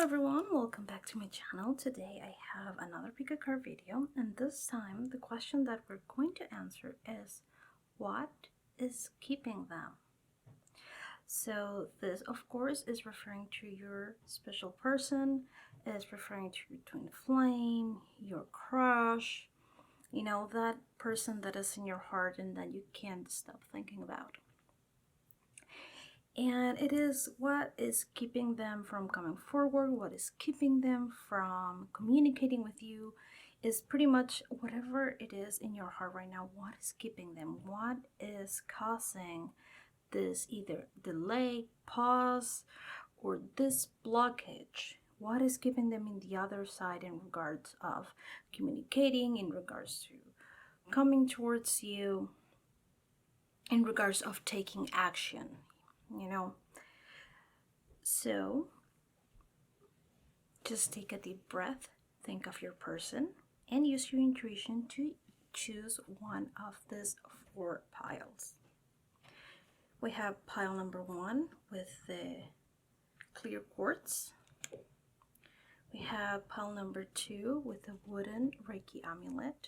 everyone, welcome back to my channel. Today I have another pick a card video, and this time the question that we're going to answer is, what is keeping them? So this of course is referring to your special person, is referring to your twin flame, your crush, that person that is in your heart and that you can't stop thinking about. And it is what is keeping them from coming forward, what is keeping them from communicating with you, is pretty much whatever it is in your heart right now. What is keeping them? What is causing this either delay, pause, or this blockage? What is keeping them in the other side in regards of communicating, in regards to coming towards you, in regards of taking action? So just take a deep breath, think of your person, and use your intuition to choose one of these 4 piles. We have pile number 1 with the clear quartz. We have pile number 2 with the wooden Reiki amulet.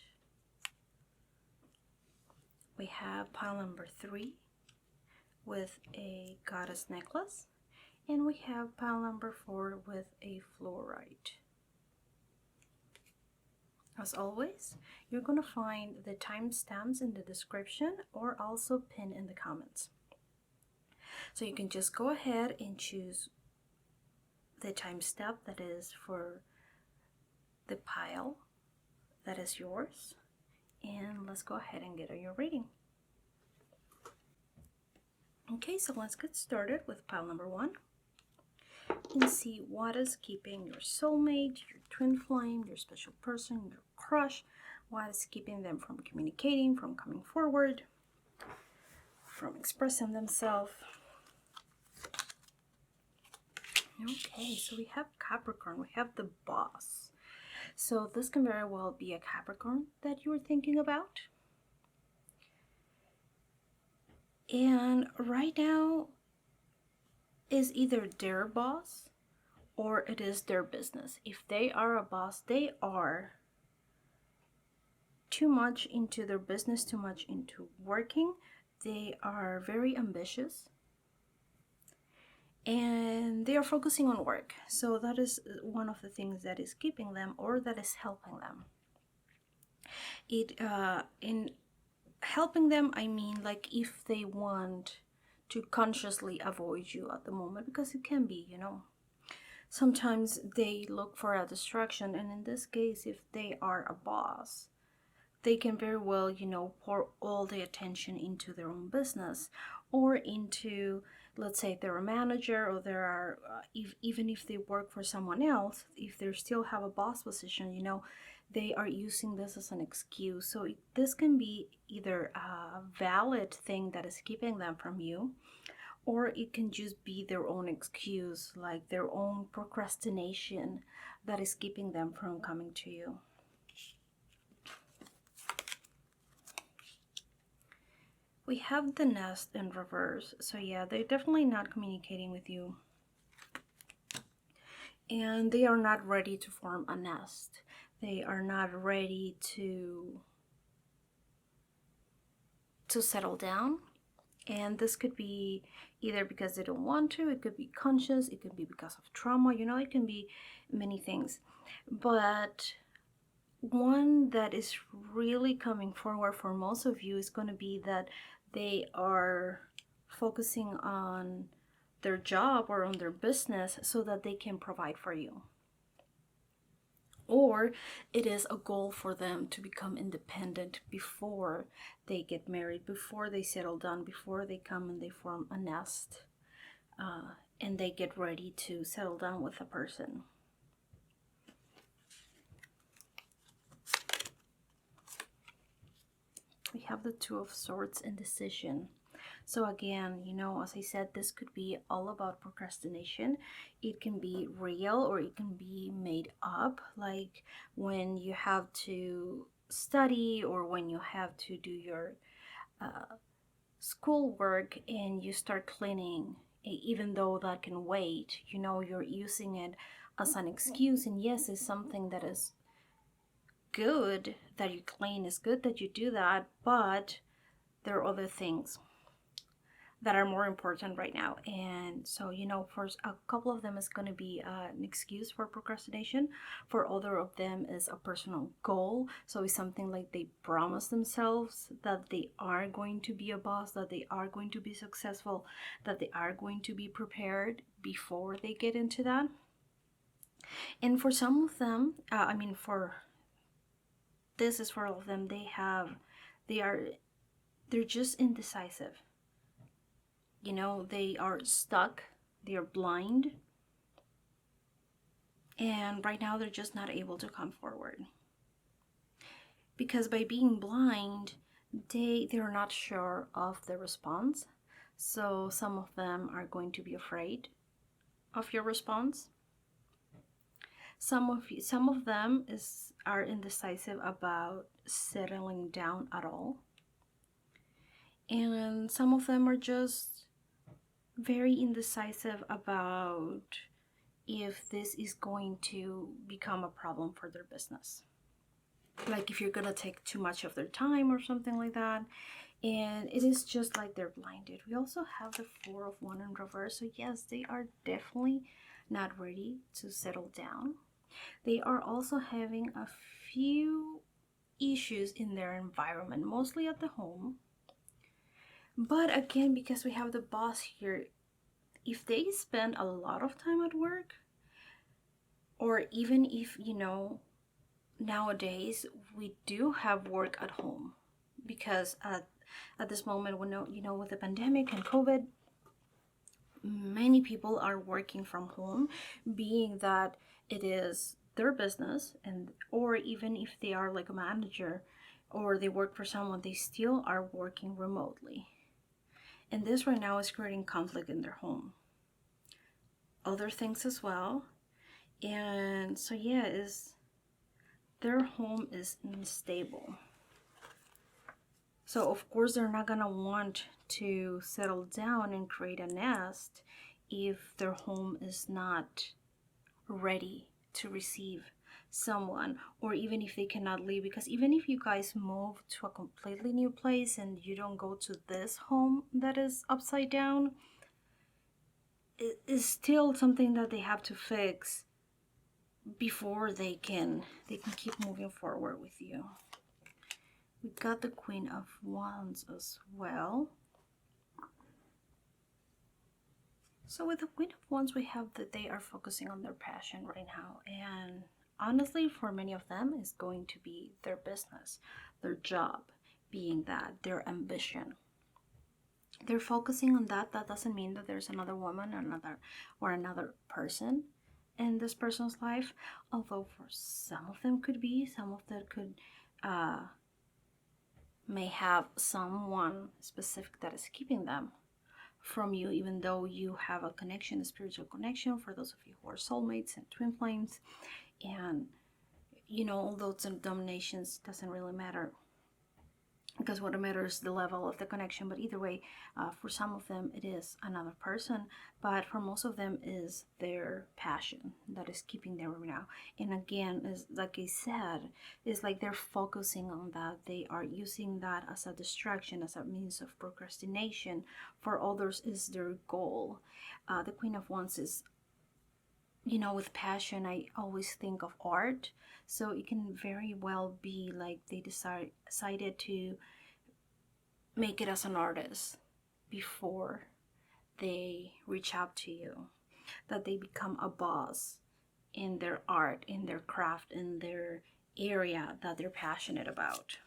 We have pile number 3 with a goddess necklace, and we have pile number 4 with a fluorite. As always, you're going to find the timestamps in the description or also pinned in the comments. So you can just go ahead and choose the timestamp that is for the pile that is yours, and let's go ahead and get on your reading. Okay, so let's get started with pile number 1 and see what is keeping your soulmate, your twin flame, your special person, your crush, what is keeping them from communicating, from coming forward, from expressing themselves. Okay, so we have Capricorn, we have the boss. So this can very well be a Capricorn that you were thinking about. And right now is either their boss or it is their business. If they are a boss, they are too much into their business, too much into working. They are very ambitious and they are focusing on work. So that is one of the things that is keeping them or that is helping them. In helping them, I mean, like if they want to consciously avoid you at the moment, because it can be, sometimes they look for a distraction, and in this case, if they are a boss, they can very well, pour all the attention into their own business or into, let's say they're a manager, or there are even if they work for someone else, if they still have a boss position, they are using this as an excuse. So this can be either a valid thing that is keeping them from you, or it can just be their own excuse, like their own procrastination that is keeping them from coming to you. We have the nest in reverse. So yeah, they're definitely not communicating with you. And they are not ready to form a nest. They are not ready to settle down. And this could be either because they don't want to, it could be conscious, it could be because of trauma, it can be many things. But one that is really coming forward for most of you is going to be that they are focusing on their job or on their business so that they can provide for you. Or it is a goal for them to become independent before they get married, before they settle down, before they come and they form a nest, and they get ready to settle down with a person. We have the Two of Swords and decision. So again, as I said, this could be all about procrastination. It can be real or it can be made up, like when you have to study or when you have to do your schoolwork and you start cleaning even though that can wait. You're using it as an excuse, and yes, it's something that is good that you clean, is good that you do that, but there are other things that are more important right now. And so, for a couple of them, it's going to be an excuse for procrastination. For other of them is a personal goal. So it's something like they promise themselves that they are going to be a boss, that they are going to be successful, that they are going to be prepared before they get into that. And for some of them, for this is for all of them, they're just indecisive. They are stuck, they are blind, and right now they're just not able to come forward. Because by being blind, they're not sure of the response. So some of them are going to be afraid of your response. Some of them are indecisive about settling down at all. And some of them are just very indecisive about if this is going to become a problem for their business. Like if you're gonna take too much of their time or something like that. And it is just like they're blinded. We also have the 4 of Wands in reverse. So yes, they are definitely not ready to settle down. They are also having a few issues in their environment, mostly at the home. But again, because we have the boss here, if they spend a lot of time at work, or even if, nowadays we do have work at home, because at this moment, when with the pandemic and COVID, many people are working from home, being that it is their business, or even if they are like a manager or they work for someone, they still are working remotely. And this right now is creating conflict in their home. Other things as well. And so yeah, their home is unstable. So of course they're not gonna want to settle down and create a nest if their home is not ready to receive someone, or even if they cannot leave. Because even if you guys move to a completely new place and you don't go to this home that is upside down, it is still something that they have to fix before they can keep moving forward with you. We got the Queen of Wands as well. So with the Queen of Wands, we have that they are focusing on their passion right now. And honestly, for many of them, it's going to be their business, their job, being that, their ambition. They're focusing on that. That doesn't mean that there's another woman or another person in this person's life. Although for some of them could be, some of them could may have someone specific that is keeping them from you, even though you have a connection, a spiritual connection, for those of you who are soulmates and twin flames. And all those denominations doesn't really matter, because what matters is the level of the connection. But either way, for some of them it is another person, but for most of them is their passion that is keeping them right now. And again, is like I said, it's like they're focusing on that. They are using that as a distraction, as a means of procrastination. For others is their goal. The Queen of Wands is, with passion, I always think of art. So it can very well be like they decided to make it as an artist before they reach out to you, that they become a boss in their art, in their craft, in their area that they're passionate about.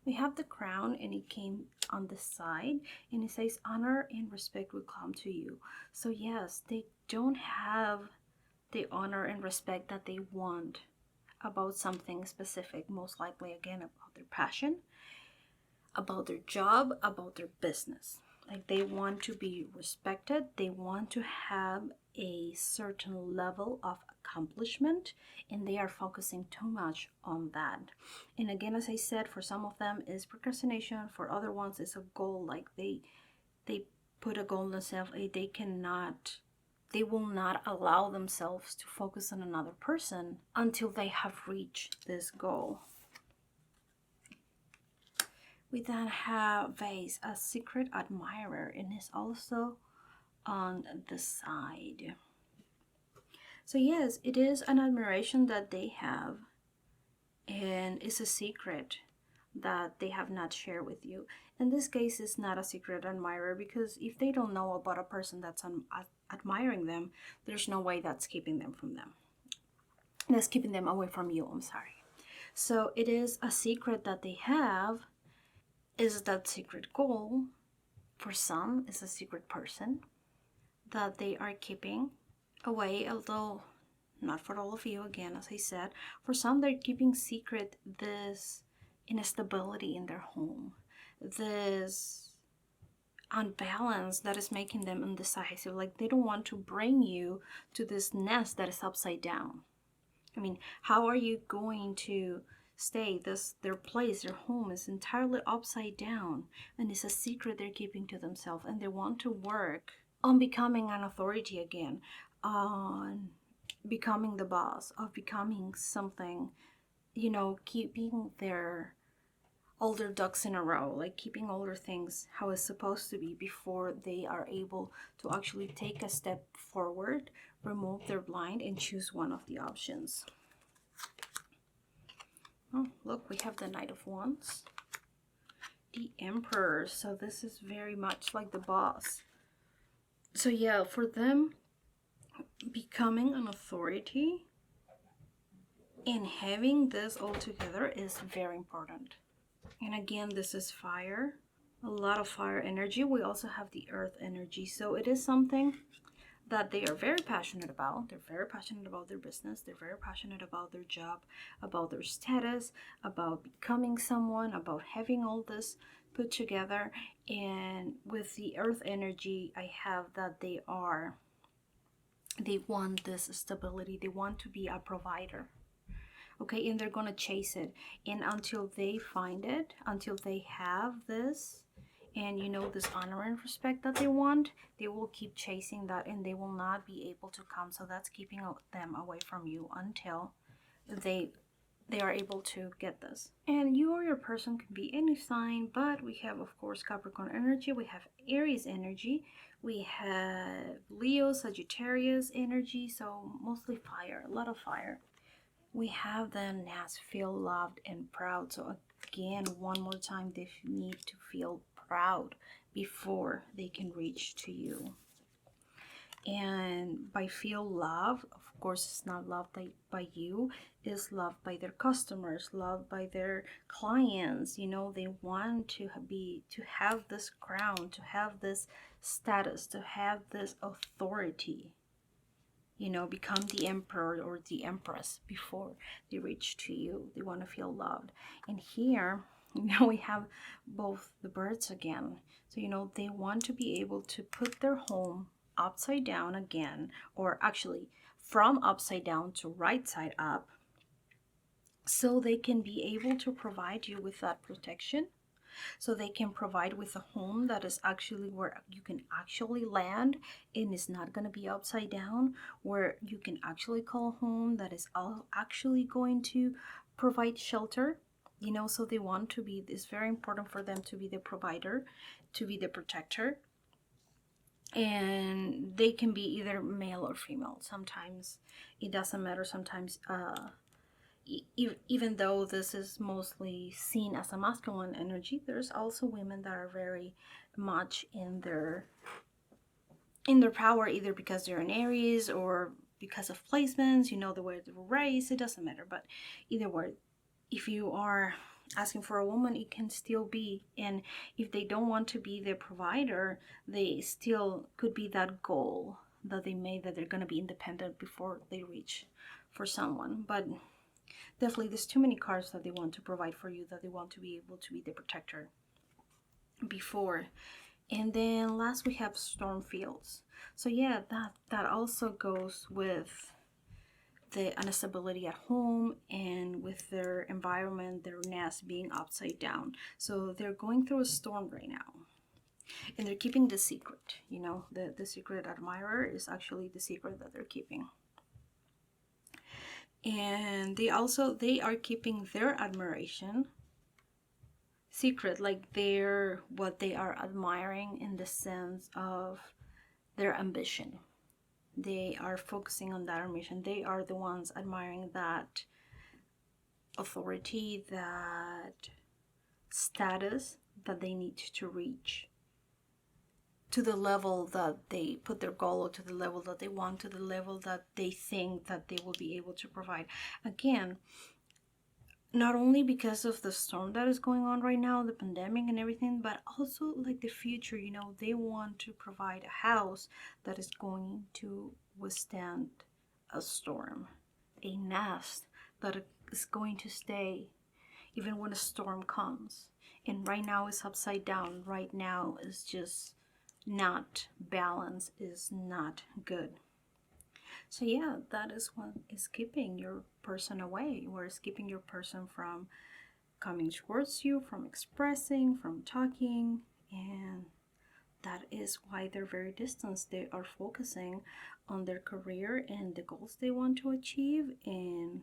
We have the crown, and it came on the side, and it says honor and respect will come to you. So yes, they don't have the honor and respect that they want about something specific, most likely again about their passion, about their job, about their business. Like they want to be respected, they want to have a certain level of accomplishment, and they are focusing too much on that. And again, as I said, for some of them is procrastination, for other ones is a goal. Like they put a goal in themselves, they will not allow themselves to focus on another person until they have reached this goal. We then have Vase, a secret admirer, and is also on the side. So yes, it is an admiration that they have, and it's a secret that they have not shared with you. In this case, it's not a secret admirer, because if they don't know about a person that's admiring them, there's no way that's keeping them from them. That's keeping them away from you, I'm sorry. So it is a secret that they have. Is that secret goal? For some, is a secret person that they are keeping away, although not for all of you. Again, as I said, for some, they're keeping secret this instability in their home, this unbalance that is making them indecisive. Like, they don't want to bring you to this nest that is upside down. I mean, how are you going to stay? Their place, their home is entirely upside down, and it's a secret they're keeping to themselves, and they want to work on becoming an authority again, on becoming the boss, of becoming something, keeping all their ducks in a row, like keeping all their things how it's supposed to be before they are able to actually take a step forward, remove their blind, and choose one of the options. Oh, look, we have the Knight of Wands, the Emperor. So this is very much like the boss. So yeah, for them, becoming an authority and having this all together is very important. And again, this is fire, a lot of fire energy. We also have the earth energy. So it is something that they are very passionate about. They're very passionate about their business. They're very passionate about their job, about their status, about becoming someone, about having all this put together. And with the earth energy, I have that they want this stability. They want to be a provider. Okay, and they're gonna chase it. And until they find it, until they have this, and this honor and respect that they want, they will keep chasing that, and they will not be able to come. So that's keeping them away from you until they are able to get this. And you or your person can be any sign, but we have, of course, Capricorn energy, we have Aries energy, we have Leo, Sagittarius energy, so mostly fire, a lot of fire. We have then as feel loved and proud. So again, one more time, they need to feel proud before they can reach to you. And by feel love, of course, it's not loved by you, it's loved by their customers, loved by their clients. They want to have this crown, to have this status, to have this authority. Become the emperor or the empress before they reach to you. They want to feel loved. And here, we have both the birds again. So, they want to be able to put their home upside down again, or actually from upside down to right side up, so they can be able to provide you with that protection. So they can provide with a home that is actually where you can actually land and is not going to be upside down, where you can actually call home, that is actually going to provide shelter. So they want to be, it's very important for them to be the provider, to be the protector. And they can be either male or female. Sometimes it doesn't matter. Sometimes even though this is mostly seen as a masculine energy, there's also women that are very much in their power, either because they're in Aries or because of placements, the way they were raised. It doesn't matter. But either way, if you are asking for a woman, it can still be. And if they don't want to be the provider, they still could be that goal that they made, that they're going to be independent before they reach for someone. But definitely, there's too many cards that they want to provide for you, that they want to be able to be the protector before. And then last, we have storm fields. So yeah, that also goes with the instability at home and with their environment, their nest being upside down. So they're going through a storm right now. And they're keeping the secret, you know, the secret admirer is actually the secret that they're keeping. And they are keeping their admiration secret, like they're what they are admiring in the sense of their ambition. They are focusing on that ambition. They are the ones admiring that authority, that status that they need to reach, to the level that they put their goal, or to the level that they want, to the level that they think that they will be able to provide. Again, not only because of the storm that is going on right now, the pandemic and everything, but also like the future, you know, they want to provide a house that is going to withstand a storm, a nest that is going to stay even when a storm comes. And right now it's upside down. Right now is just not balanced, is not good. So yeah, that is what is keeping your person away, or is keeping your person from coming towards you, from expressing, from talking. And that is why they're very distant. They are focusing on their career and the goals they want to achieve, and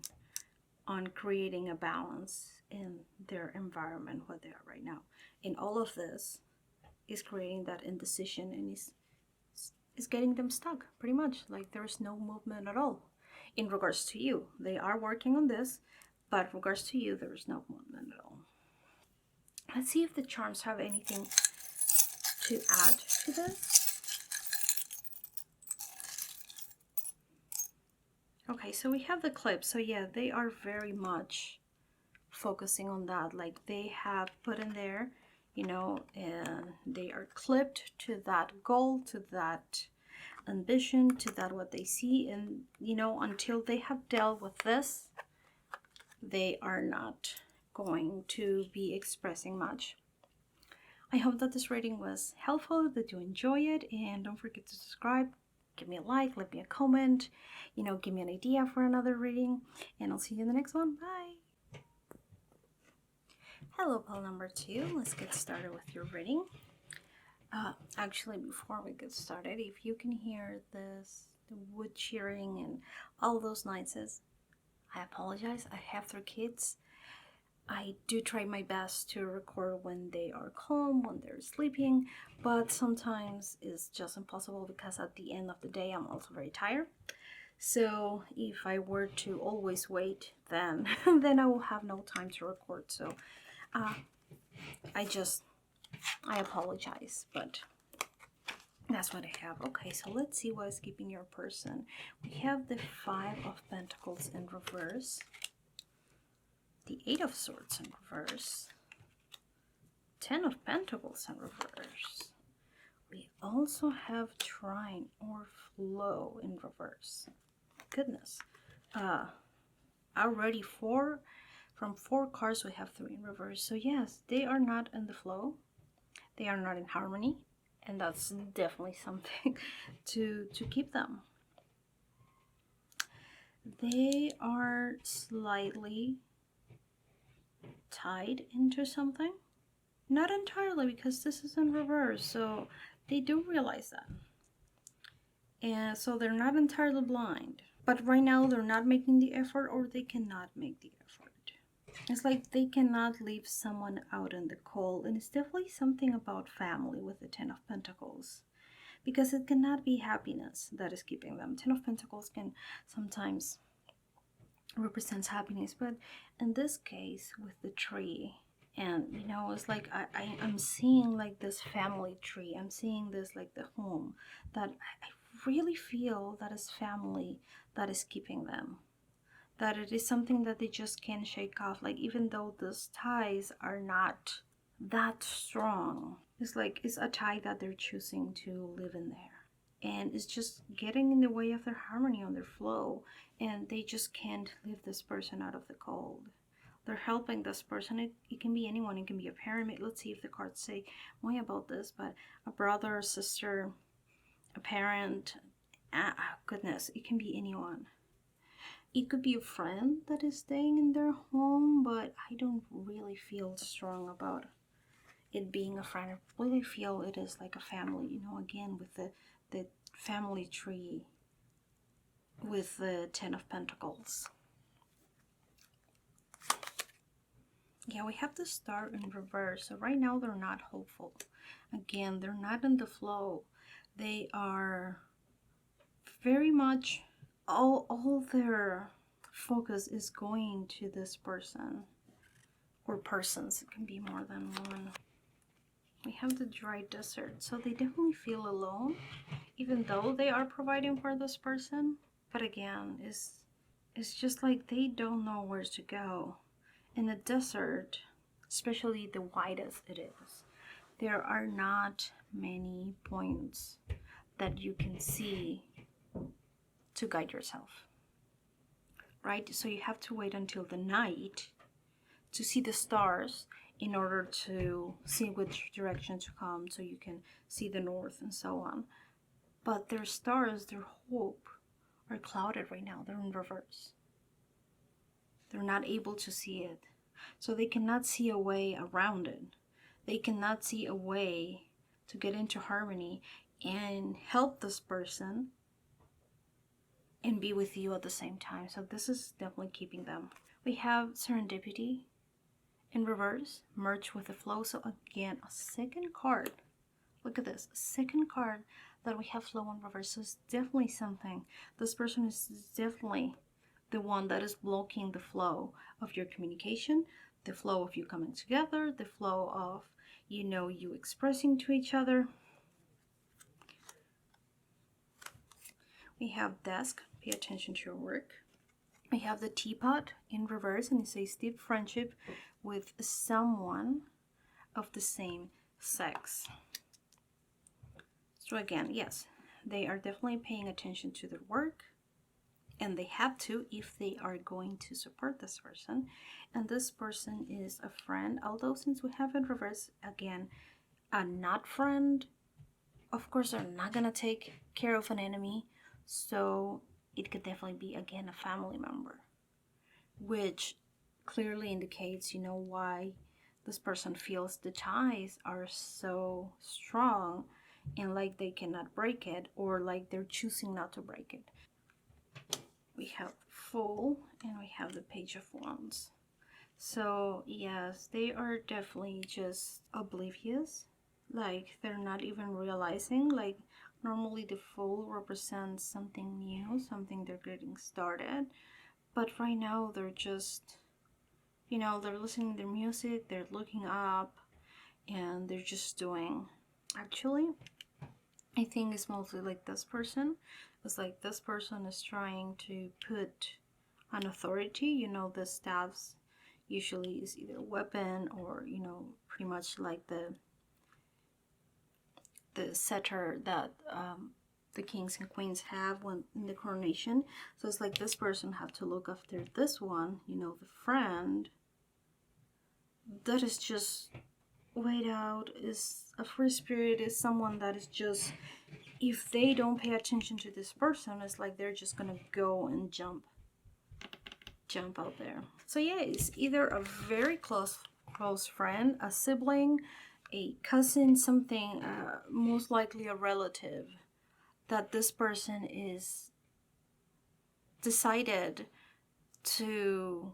on creating a balance in their environment where they are right now. And all of this is creating that indecision, and is getting them stuck, pretty much. Like there's no movement at all in regards to you. They are working on this, but in regards to you, there's no movement at all. Let's see if the charms have anything to add to this. Okay, so we have the clip. So yeah, they are very much focusing on that. Like they have put in there, you know, and they are clipped to that goal, to that ambition, to that what they see. And you know, until they have dealt with this, they are not going to be expressing much. I hope that this reading was helpful, that you enjoy it, and don't forget to subscribe, give me a like, leave me a comment, you know, give me an idea for another reading, and I'll see you in the next one. Bye! Hello, pal number 2. Let's get started with your reading. Actually, before we get started, if you can hear this, the wood cheering and all those noises, I apologize. I have 3 kids. I do try my best to record when they are calm, when they're sleeping, but sometimes it's just impossible because at the end of the day I'm also very tired. So if I were to always wait, then I will have no time to record. So I apologize, but that's what I have. Okay, so let's see what is keeping your person. We have the 5 of Pentacles in reverse, the 8 of Swords in reverse, 10 of Pentacles in reverse. We also have Trine or Flow in reverse. Goodness. Already from 4 cards we have 3 in reverse. So yes, they are not in the flow. They are not in harmony. And that's definitely something to keep them. They are slightly tied into something. Not entirely, because this is in reverse, so they do realize that. And so they're not entirely blind. But right now they're not making the effort, or they cannot make the effort. It's like they cannot leave someone out in the cold. And it's definitely something about family with the 10 of Pentacles. Because it cannot be happiness that is keeping them. 10 of Pentacles can sometimes represents happiness, but in this case with the tree, and you know, it's like I'm seeing like this family tree. I'm seeing this like the home that I really feel that is family that is keeping them. That it is something that they just can't shake off. Like even though those ties are not that strong, it's like it's a tie that they're choosing to live in there. And it's just getting in the way of their harmony, on their flow, and they just can't leave this person out of the cold. They're helping this person. It can be anyone. It can be a parent. Let's see if the cards say more about this, but a brother, a sister, a parent, goodness, it can be anyone. It could be a friend that is staying in their home, but I don't really feel strong about it being a friend. I really feel it is like a family, you know, again with the family tree with the Ten of Pentacles. Yeah, we have the Star in reverse. So right now they're not hopeful. Again, they're not in the flow. They are very much, all their focus is going to this person. Or persons, it can be more than one. We have the dry desert. So they definitely feel alone, even though they are providing for this person. But again, it's just like they don't know where to go. In the desert, especially the widest it is, there are not many points that you can see to guide yourself, right? So you have to wait until the night to see the stars in order to see which direction to come, so you can see the north and so on. But their stars, their hope, are clouded right now. They're in reverse. They're not able to see it. So they cannot see a way around it. They cannot see a way to get into harmony and help this person and be with you at the same time. So this is definitely keeping them. We have serendipity in reverse, merge with the flow. So again, a second card. Look at this, a second card that we have flow in reverse. So it's definitely something. This person is definitely the one that is blocking the flow of your communication, the flow of you coming together, the flow of, you know, you expressing to each other. We have desk, pay attention to your work. We have the teapot in reverse, and it says deep friendship with someone of the same sex. So again, yes, they are definitely paying attention to their work, and they have to if they are going to support this person. And this person is a friend, although since we have it reversed, again, a not friend, of course they're not gonna take care of an enemy, so it could definitely be, again, a family member, which clearly indicates, you know, why this person feels the ties are so strong and like they cannot break it, or like they're choosing not to break it. We have Fool and we have the Page of Wands. So yes, they are definitely just oblivious, like they're not even realizing. Like normally the Fool represents something new, something they're getting started, but right now they're just, you know, they're listening to their music, they're looking up, and they're just doing. Actually, I think it's mostly like this person. It's like this person is trying to put an authority, you know, the staffs usually is either a weapon or, you know, pretty much like the scepter that the kings and queens have when in the coronation. So it's like this person have to look after this one, you know, the friend that is just wait out, is a free spirit, is someone that is just, if they don't pay attention to this person, it's like they're just gonna go and jump out there. So yeah, it's either a very close friend, a sibling, a cousin, something, most likely a relative, that this person is decided to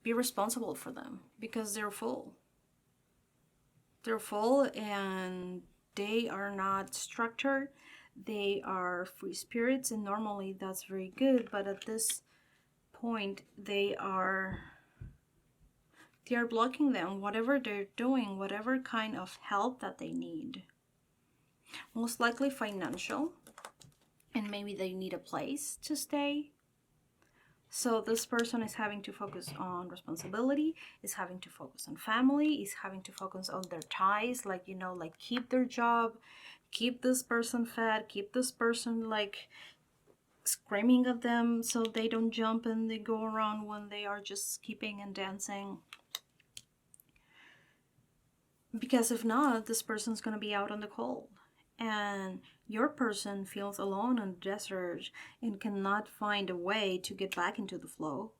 be responsible for them because they're full. They're full and they are not structured. They are free spirits, and normally that's very good, but at this point they are blocking them, whatever they're doing, whatever kind of help that they need. Most likely financial, and maybe they need a place to stay. So this person is having to focus on responsibility, is having to focus on family, is having to focus on their ties, like, you know, like keep their job, keep this person fed, keep this person like screaming at them so they don't jump and they go around when they are just skipping and dancing. Because if not, this person's going to be out on the cold. And your person feels alone in the desert and cannot find a way to get back into the flow.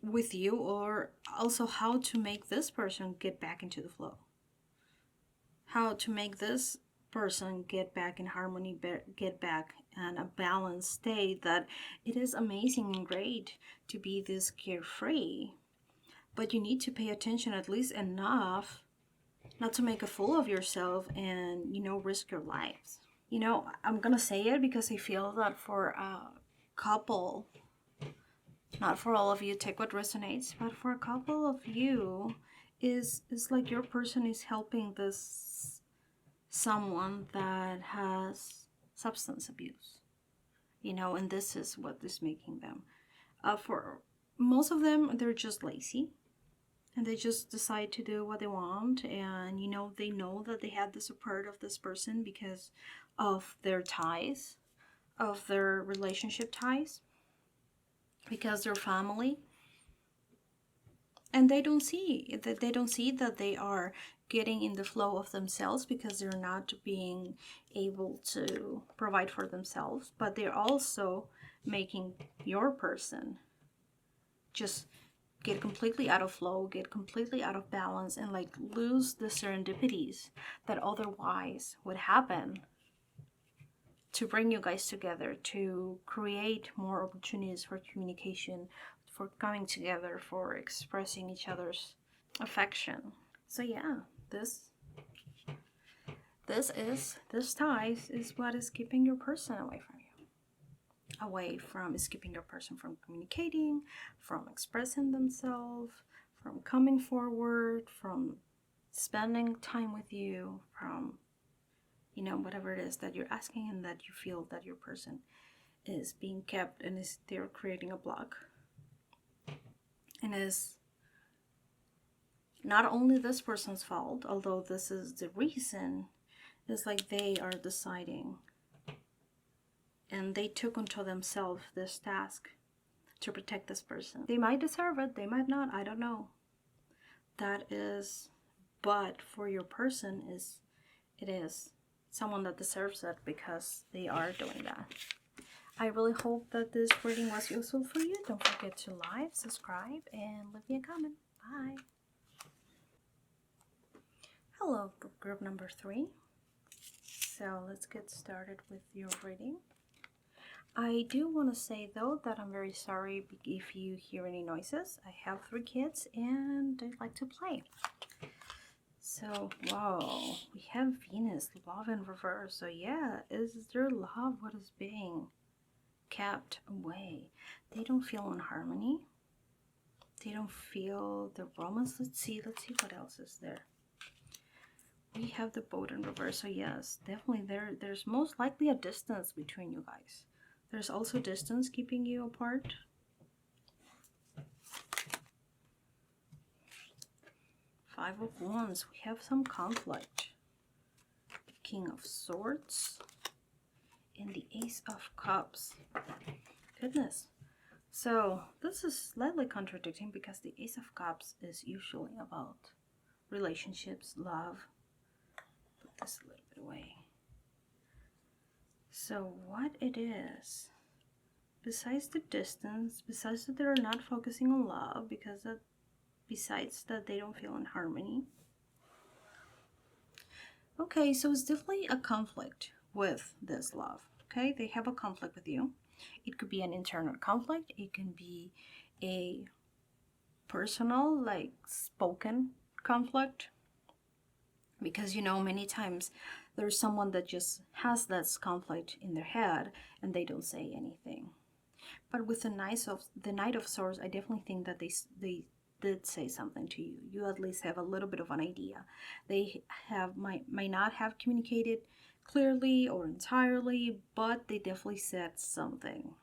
with you, or also how to make this person get back into the flow. How to make this person get back in harmony, get back in a balanced state, that it is amazing and great to be this carefree. But you need to pay attention at least enough not to make a fool of yourself and, risk your lives. I'm gonna say it because I feel that for a couple, not for all of you, take what resonates, but for a couple of you, is like your person is helping this someone that has substance abuse, and this is what is making them. For most of them, they're just lazy, and they just decide to do what they want, and they know that they had the support of this person because of their ties, of their relationship ties, because they're family, and they don't see that they are getting in the flow of themselves because they're not being able to provide for themselves, but they're also making your person just get completely out of flow, get completely out of balance, and like lose the serendipities that otherwise would happen to bring you guys together, to create more opportunities for communication, for coming together, for expressing each other's affection. So yeah, this ties is what is keeping your person away from you. Is keeping your person from communicating, from expressing themselves, from coming forward, from spending time with you, from whatever it is that you're asking, and that you feel that your person is being kept and they're creating a block. And is not only this person's fault, although this is the reason, it's like they are deciding, and they took onto themselves this task to protect this person. They might deserve it, they might not, I don't know. But for your person, it is someone that deserves it because they are doing that. I really hope that this reading was useful for you. Don't forget to like, subscribe, and leave me a comment. Bye. Hello, group number 3. So let's get started with your reading. I do want to say though that I'm very sorry if you hear any noises. I have 3 kids and they like to play. So, wow, we have Venus, love in reverse. So yeah, is their love what is being kept away? They don't feel in harmony. They don't feel the romance. Let's see what else is there. We have the boat in reverse. So yes, definitely there's most likely a distance between you guys. There's also distance keeping you apart. Five of Wands, we have some conflict. King of Swords and the Ace of Cups. Goodness. So this is slightly contradicting because the Ace of Cups is usually about relationships, love. Put this a little bit away. So what it is, besides the distance, besides that they're not focusing on love, besides that they don't feel in harmony. Okay, so it's definitely a conflict with this love. Okay, they have a conflict with you. It could be an internal conflict. It can be a personal, like spoken conflict. Because many times there's someone that just has this conflict in their head and they don't say anything. But with the Knight of Swords, I definitely think that they did say something to you. You at least have a little bit of an idea. They might not have communicated clearly or entirely, but they definitely said something.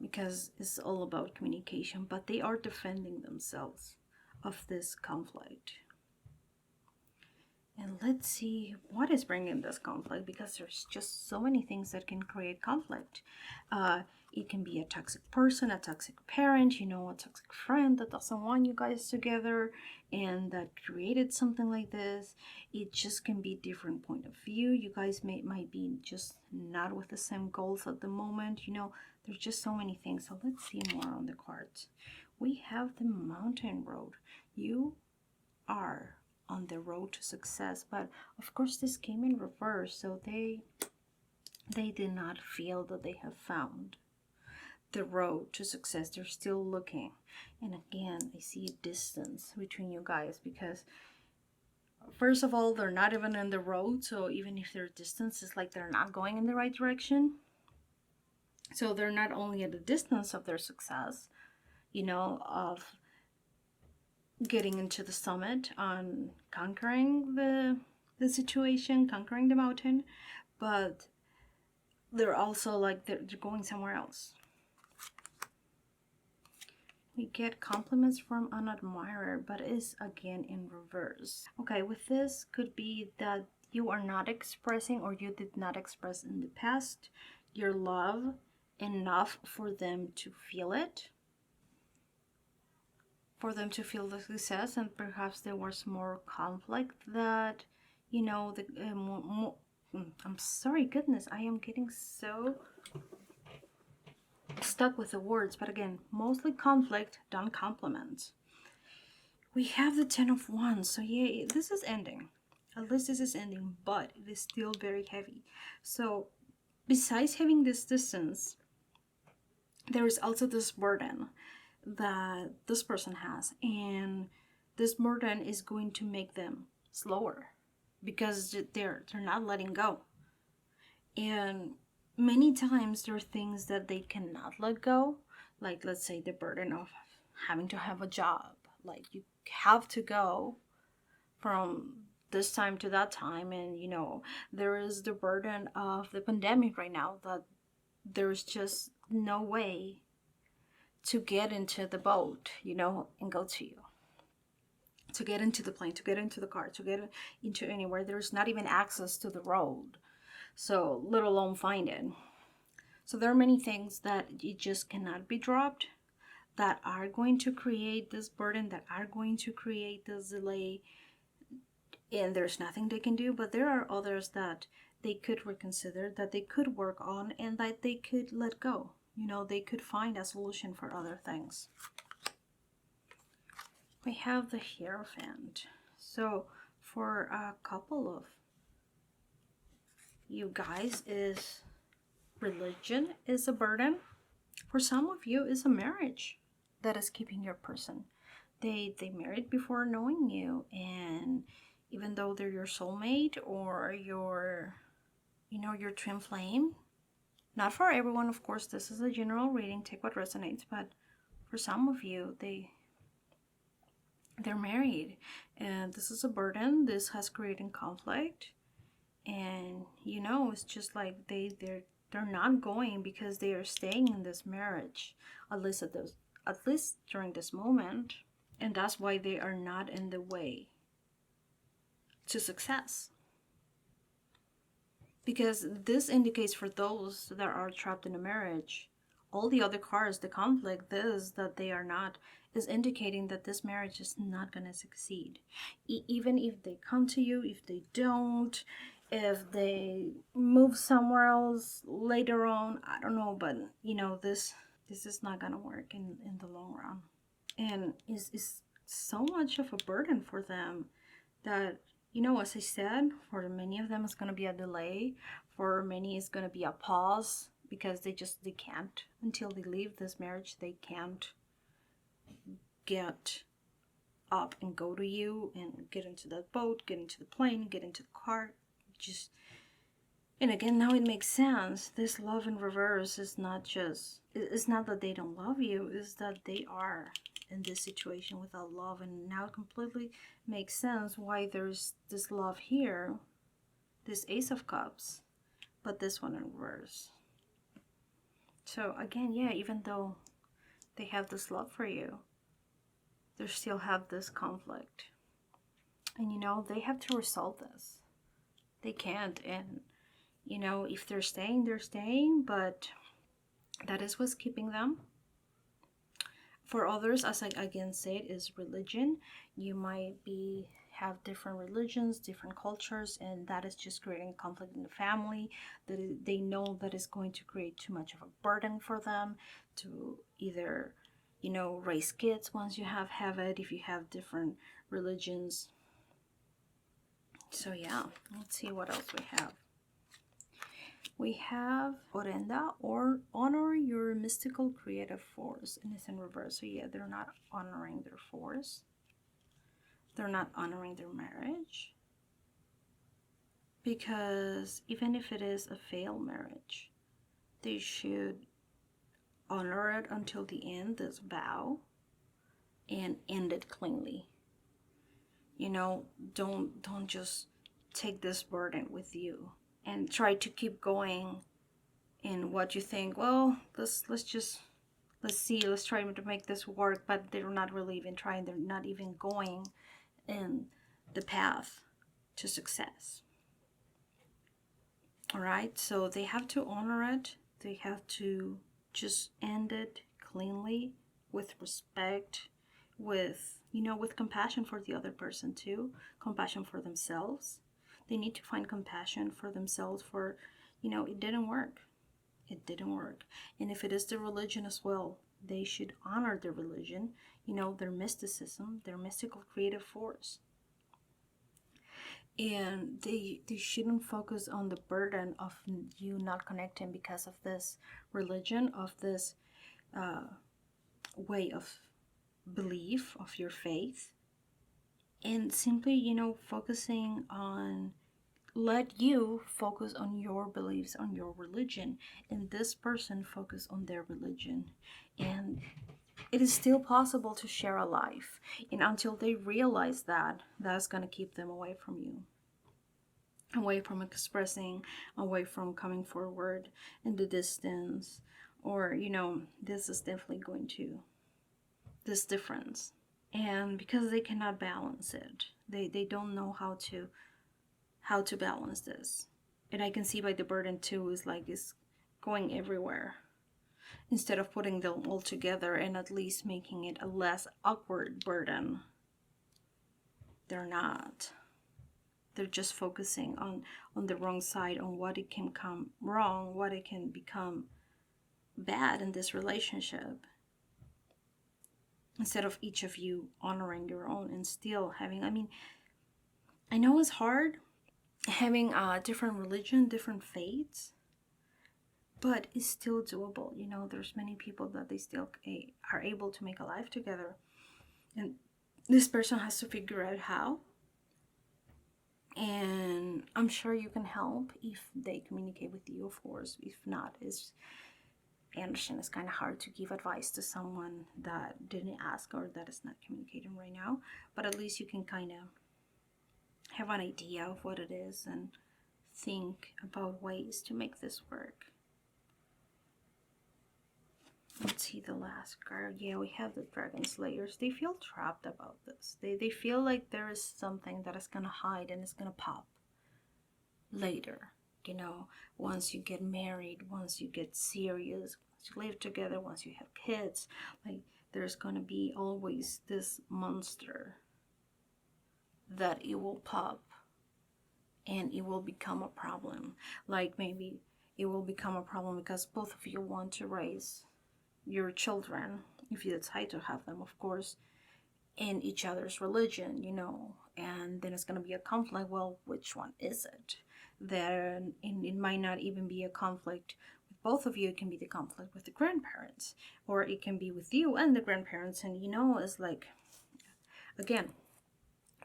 Because it's all about communication, but they are defending themselves of this conflict. And let's see what is bringing this conflict, because there's just so many things that can create conflict. It can be a toxic person, a toxic parent, a toxic friend that doesn't want you guys together and that created something like this. It just can be different point of view. You guys might be just not with the same goals at the moment. There's just so many things. So let's see more on the cards. We have the mountain road. You are on the road to success, but of course this came in reverse, so they did not feel that they have found the road to success. They're still looking. And again, I see a distance between you guys, because first of all, they're not even in the road, so even if their distance is like they're not going in the right direction. So they're not only at a distance of their success, of getting into the summit, on conquering the situation, conquering the mountain, but they're also like they're going somewhere else. We get compliments from an admirer, but is again in reverse. Okay, with this could be that you are not expressing, or you did not express in the past, your love enough for them to feel it, for them to feel the success, and perhaps there was more conflict that, I'm sorry, goodness, I am getting so stuck with the words, but again, mostly conflict, done compliment. We have the 10 of Wands, so yeah, this is ending. At least this is ending, but it is still very heavy. So besides having this distance, there is also this burden that this person has, and this burden is going to make them slower because they're not letting go. And many times there are things that they cannot let go, like let's say the burden of having to have a job. Like you have to go from this time to that time, and there is the burden of the pandemic right now, that there's just no way to get into the boat, and go to you. To get into the plane, to get into the car, to get into anywhere. There's not even access to the road. So, let alone find it. So there are many things that it just cannot be dropped, that are going to create this burden, that are going to create this delay. And there's nothing they can do, but there are others that they could reconsider, that they could work on, and that they could let go. They could find a solution for other things. We have the Hierophant. So for a couple of you guys, is religion is a burden. For some of you, is a marriage that is keeping your person. They married before knowing you, and even though they're your soulmate or your twin flame, not for everyone, of course, this is a general reading, take what resonates, but for some of you, they're married, and this is a burden. This has created conflict, and it's just like they're not going because they are staying in this marriage, at least during this moment, and that's why they are not in the way to success. Because this indicates, for those that are trapped in a marriage, all the other cards, the conflict, this, that they are not, is indicating that this marriage is not going to succeed. Even if they come to you, if they don't, if they move somewhere else later on, I don't know, but this is not going to work in the long run. And is so much of a burden for them that, as I said, for many of them it's going to be a delay. For many it's going to be a pause, because they can't, until they leave this marriage, they can't get up and go to you and get into that boat, get into the plane, get into the car. And again, now it makes sense. This love in reverse is not that they don't love you, it's that they are in this situation without love. And now it completely makes sense why there's this love here, this Ace of Cups, but this one in reverse. So again, yeah, even though they have this love for you, they still have this conflict. And they have to resolve this. They can't. And if they're staying, they're staying, but that is what's keeping them. For others, as I again said, is religion. You might have different religions, different cultures, and that is just creating conflict in the family. That they know that is going to create too much of a burden for them to either, raise kids once you have it, if you have different religions. So yeah, let's see what else we have. We have Orenda, or honor your mystical creative force, and it's in reverse. So yeah, they're not honoring their force. They're not honoring their marriage. Because even if it is a failed marriage, they should honor it until the end, this vow, and end it cleanly. Don't just take this burden with you and try to keep going in what you think. Well, let's see, let's try to make this work, but they're not really even trying. They're not even going in the path to success. All right, so they have to honor it. They have to just end it cleanly, with respect, with compassion for the other person too, compassion for themselves. They need to find compassion for themselves for, it didn't work. It didn't work. And if it is the religion as well, they should honor their religion, their mysticism, their mystical creative force. And they shouldn't focus on the burden of you not connecting because of this religion, of this way of belief, of your faith. And simply, focusing on, let you focus on your beliefs, on your religion, and this person focus on their religion. And it is still possible to share a life. And until they realize that, that's going to keep them away from you, away from expressing, away from coming forward in the distance. Or, this is definitely going to, this difference. And because they cannot balance it, they don't know how to balance this. And I can see by the burden too, is going everywhere. Instead of putting them all together and at least making it a less awkward burden, they're not. They're just focusing on the wrong side, on what it can come wrong, what it can become bad in this relationship. Instead of each of you honoring your own and still having, I know it's hard having a different religion, different faiths, but it's still doable. There's many people that they still are able to make a life together, and this person has to figure out how. And I'm sure you can help if they communicate with you, of course. If not, I understand it's kind of hard to give advice to someone that didn't ask or that is not communicating right now, but at least you can kind of have an idea of what it is and think about ways to make this work. Let's see the last card. Yeah, we have the Dragon Slayers. They feel trapped about this. They feel like there is something that is going to hide and it's going to pop later. Once you get married, once you get serious, once you live together, once you have kids, there's going to be always this monster that it will pop and it will become a problem. Maybe it will become a problem because both of you want to raise your children, if you decide to have them, of course, in each other's religion, and then it's going to be a conflict. Well, which one is it? Then it might not even be a conflict with both of you. It can be the conflict with the grandparents, or it can be with you and the grandparents. And it's again,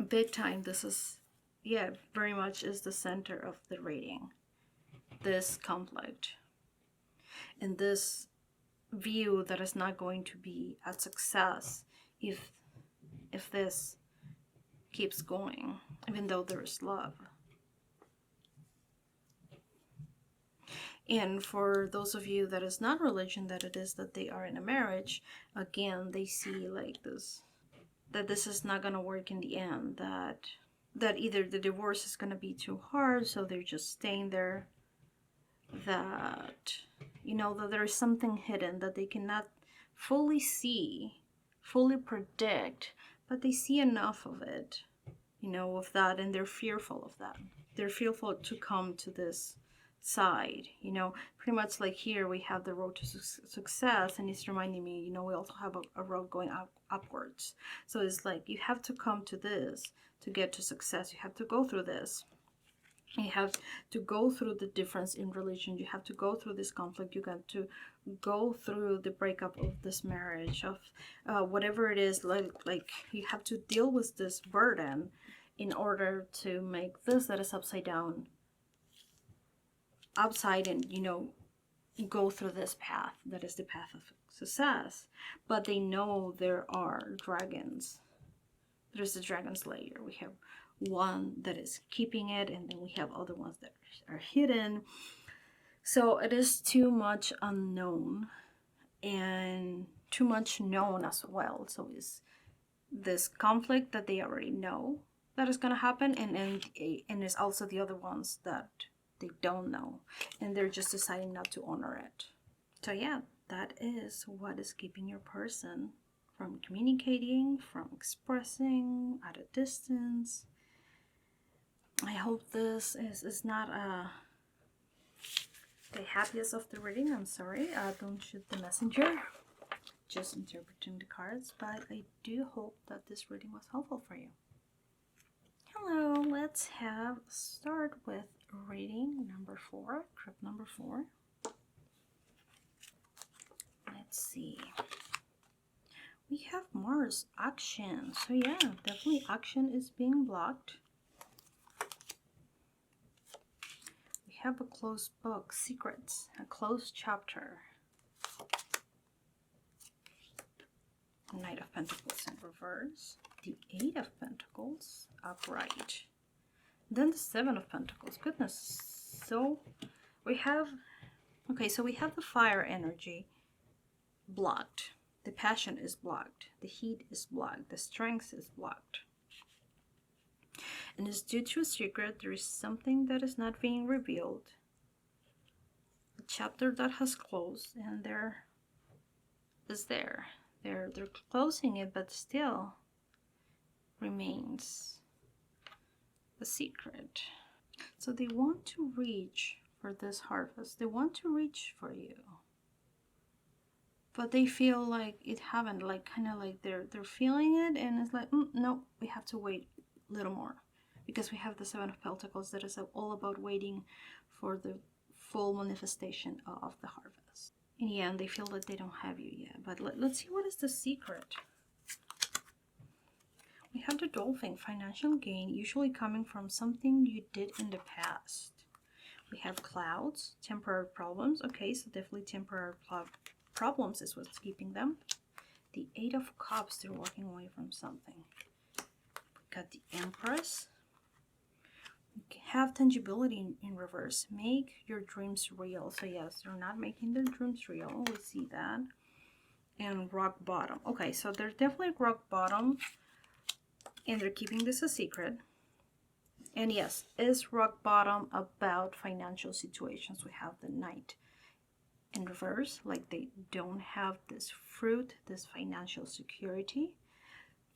big time. This is, very much is the center of the reading, this conflict and this view that is not going to be a success if this keeps going, even though there is love. And for those of you that is not religion, that it is that they are in a marriage, again, they see this, that this is not going to work in the end, that that either the divorce is going to be too hard, so they're just staying there, that, that there is something hidden that they cannot fully see, fully predict, but they see enough of it, of that, and they're fearful of that. They're fearful to come to this side, pretty much like here we have the road to success, and it's reminding me, we also have a road going upwards. So it's like you have to come to this to get to success. You have to go through this. You have to go through the difference in religion. You have to go through this conflict. You got to go through the breakup of this marriage, of whatever it is. Like you have to deal with this burden in order to make this that is upside down, and go through this path that is the path of success. But they know there are dragons. There's a dragon's lair. We have one that is keeping it, and then we have other ones that are hidden. So it is too much unknown and too much known as well. So it's this conflict that they already know that is going to happen, and it's also the other ones that they don't know, and they're just deciding not to honor it. So yeah, that is what is keeping your person from communicating, from expressing at a distance. I hope this is not the happiest of the reading. I'm sorry, don't shoot the messenger. Just interpreting the cards, but I do hope that this reading was helpful for you. Hello, let's start with reading number 4, trip number 4. Let's see. We have Mars action. So yeah, definitely action is being blocked. We have a closed book, secrets, a closed chapter. Knight of Pentacles in reverse. The 8 of Pentacles upright. Then the 7 of Pentacles. Goodness. So we have, so we have the fire energy blocked. The passion is blocked. The heat is blocked. The strength is blocked. And it's due to a secret. There is something that is not being revealed. A chapter that has closed, and there is there. They're closing it, but still remains a secret. So they want to reach for this harvest. They want to reach for you, but they feel like it haven't, like kind of like they're feeling it, and it's like no, we have to wait a little more, because we have the 7 of Pentacles that is all about waiting for the full manifestation of the harvest. In the end, they feel that they don't have you yet. But let's see, what is the secret? We have the Dolphin, financial gain, usually coming from something you did in the past. We have Clouds, temporary problems. Okay, so definitely temporary problems is what's keeping them. The 8 of Cups, they're walking away from something. We got the Empress. We have tangibility in reverse. Make your dreams real. So yes, they're not making their dreams real. We see that. And rock bottom. Okay, so there's definitely rock bottom, and they're keeping this a secret. And yes, is rock bottom about financial situations? We have the Knight in reverse, like they don't have this fruit, this financial security.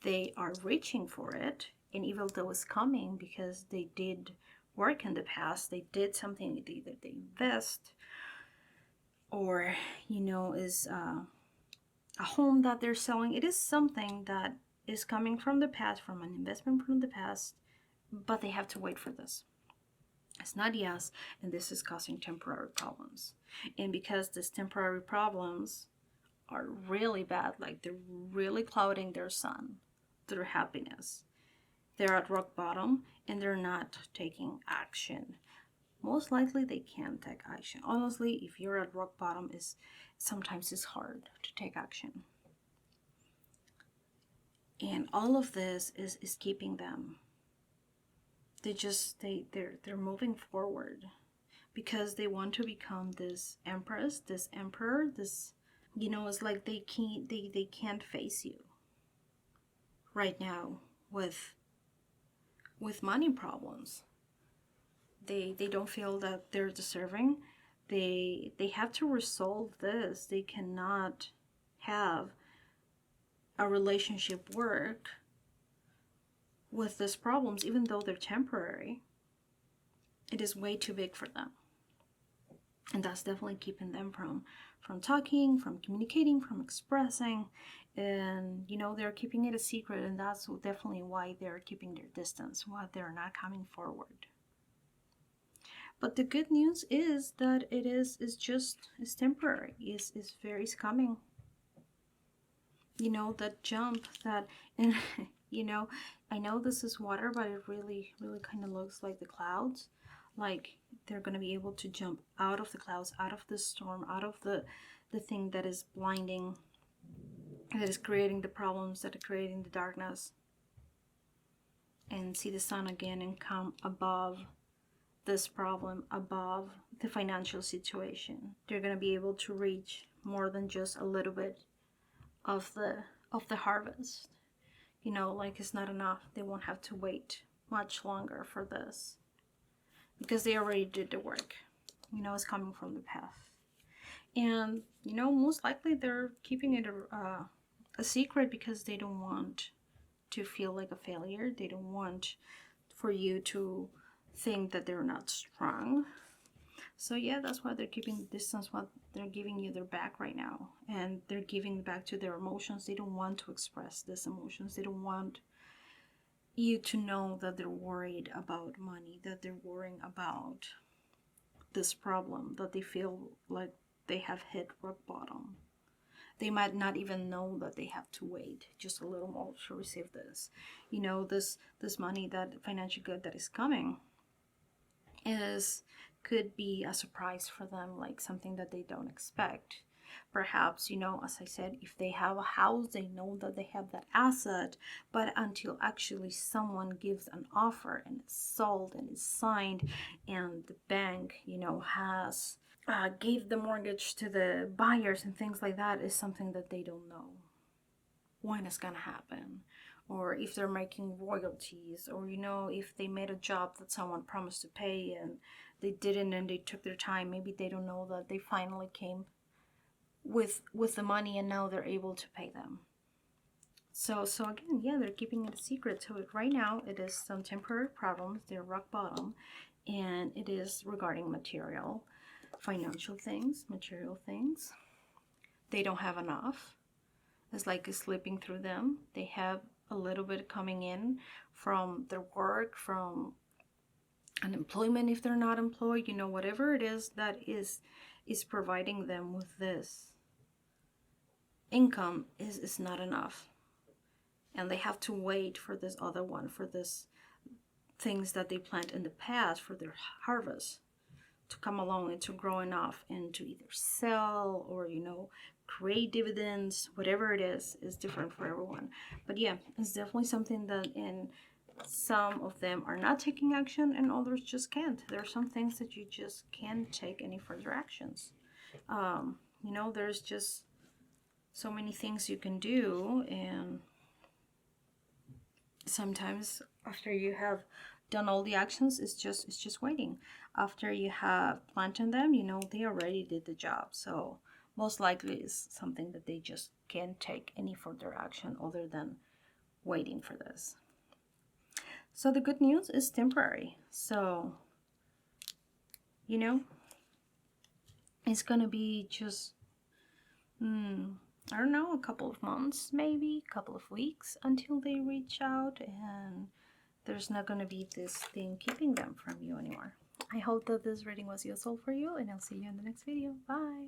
They are reaching for it, and even though it's coming because they did work in the past, they did something, either they invest, or is a home that they're selling. It is something that is coming from the past, from an investment from the past, but they have to wait for this. It's not yes, and this is causing temporary problems. And because these temporary problems are really bad, like they're really clouding their sun, their happiness, they're at rock bottom, and they're not taking action. Most likely they can't take action. Honestly, if you're at rock bottom, sometimes it's hard to take action. And all of this is keeping them. They're moving forward because they want to become this empress, this emperor, this, it's like they can't face you right now with with money problems. They don't feel that they're deserving. They have to resolve this. They cannot have a relationship work with these problems, even though they're temporary. It is way too big for them. And that's definitely keeping them from talking, from communicating, from expressing. And you know, they're keeping it a secret, and that's definitely why they're keeping their distance, why they're not coming forward. But the good news is that it's temporary. It's coming. You know, that jump that, and you know, I know this is water, but it really kind of looks like the clouds. Like they're gonna be able to jump out of the clouds, out of the storm, out of the thing that is blinding, that is creating the problems, that are creating the darkness, and see the sun again and come above this problem, above the financial situation. They're gonna be able to reach more than just a little bit of the harvest. You know, like it's not enough. They won't have to wait much longer for this because they already did the work. You know, it's coming from the path. And you know, most likely they're keeping it a secret because they don't want to feel like a failure. They don't want for you to think that they're not strong. So yeah, that's why they're keeping distance, what they're giving you their back right now. And they're giving back to their emotions. They don't want to express these emotions. They don't want you to know that they're worried about money, that they're worrying about this problem, that they feel like they have hit rock bottom. They might not even know that they have to wait just a little more to receive this. You know, this money, that financial good that is coming, could be a surprise for them, like something that they don't expect. Perhaps, you know, as I said, if they have a house, they know that they have that asset, but until actually someone gives an offer and it's sold and it's signed and the bank, you know, has gave the mortgage to the buyers and things like that, is something that they don't know when it's gonna happen, or if they're making royalties, or you know, if they made a job that someone promised to pay and they didn't and they took their time. Maybe they don't know that they finally came with the money and now they're able to pay them. So again, yeah, they're keeping it a secret. So right now it is some temporary problems, they're rock bottom, and it is regarding material, financial things, material things. They don't have enough. It's like it's slipping through them. They have a little bit coming in from their work, from unemployment if they're not employed, you know, whatever it is that is providing them with this income is not enough. And they have to wait for this other one, for this things that they plant in the past, for their harvest to come along and to grow enough and to either sell or, you know, create dividends. Whatever it is different for everyone. But yeah, it's definitely something that in some of them are not taking action and others just can't. There are some things that you just can't take any further actions. You know, there's just so many things you can do, and sometimes after you have done all the actions, it's just waiting. After you have planted them, you know, they already did the job. So most likely it's something that they just can't take any further action other than waiting for this. So the good news is temporary. So, you know, it's gonna be just I don't know, a couple of months, maybe a couple of weeks until they reach out, and there's not going to be this thing keeping them from you anymore. I hope that this reading was useful for you, and I'll see you in the next video. Bye!